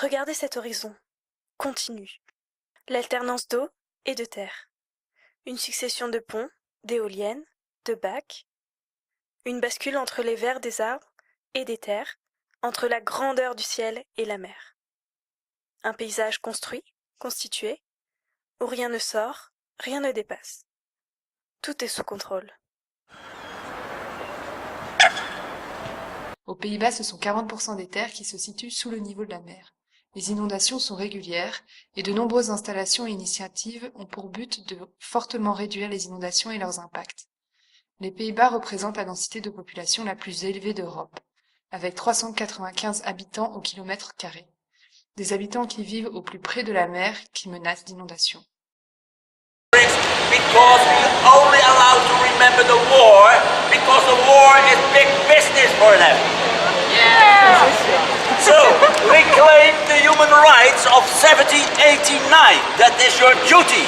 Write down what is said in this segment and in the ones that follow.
Regardez cet horizon, continu, l'alternance d'eau et de terre, une succession de ponts, d'éoliennes, de bacs, une bascule entre les verts des arbres et des terres, entre la grandeur du ciel et la mer. Un paysage construit, constitué, où rien ne sort, rien ne dépasse. Tout est sous contrôle. Aux Pays-Bas, ce sont 40% des terres qui se situent sous le niveau de la mer. Les inondations sont régulières et de nombreuses installations et initiatives ont pour but de fortement réduire les inondations et leurs impacts. Les Pays-Bas représentent la densité de population la plus élevée d'Europe, avec 395 habitants au kilomètre carré. Des habitants qui vivent au plus près de la mer qui menacent d'inondations. Because we only allowed to remember the war because the war is big business for them. Yeah. So reclaim the human rights of 1789. That is your duty.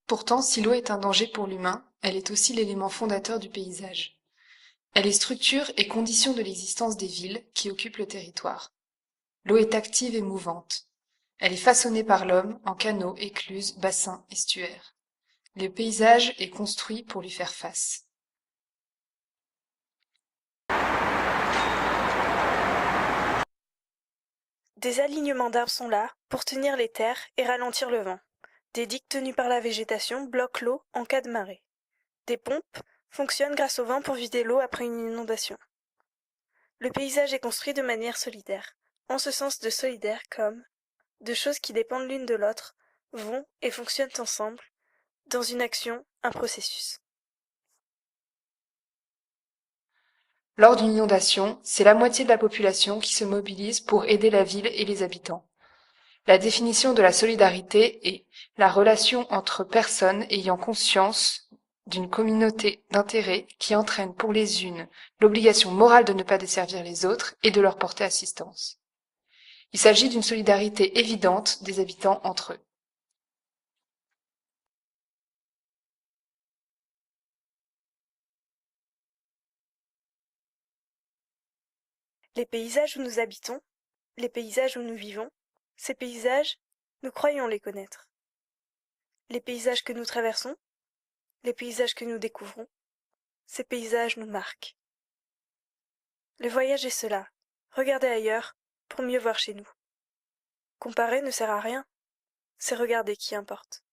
Pourtant, si l'eau est un danger pour l'humain, elle est aussi l'élément fondateur du paysage. Elle est structure et condition de l'existence des villes qui occupent le territoire. L'eau est active et mouvante. Elle est façonnée par l'homme en canaux, écluses, bassins, estuaires. Le paysage est construit pour lui faire face. Des alignements d'arbres sont là pour tenir les terres et ralentir le vent. Des digues tenues par la végétation bloquent l'eau en cas de marée. Des pompes fonctionnent grâce au vent pour vider l'eau après une inondation. Le paysage est construit de manière solidaire, en ce sens de solidaire comme deux choses qui dépendent l'une de l'autre, vont et fonctionnent ensemble, dans une action, un processus. Lors d'une inondation, c'est la moitié de la population qui se mobilise pour aider la ville et les habitants. La définition de la solidarité est la relation entre personnes ayant conscience d'une communauté d'intérêts qui entraîne pour les unes l'obligation morale de ne pas desservir les autres et de leur porter assistance. Il s'agit d'une solidarité évidente des habitants entre eux. Les paysages où nous habitons, les paysages où nous vivons, ces paysages, nous croyons les connaître. Les paysages que nous traversons, les paysages que nous découvrons, ces paysages nous marquent. Le voyage est cela, regarder ailleurs pour mieux voir chez nous. Comparer ne sert à rien, c'est regarder qui importe.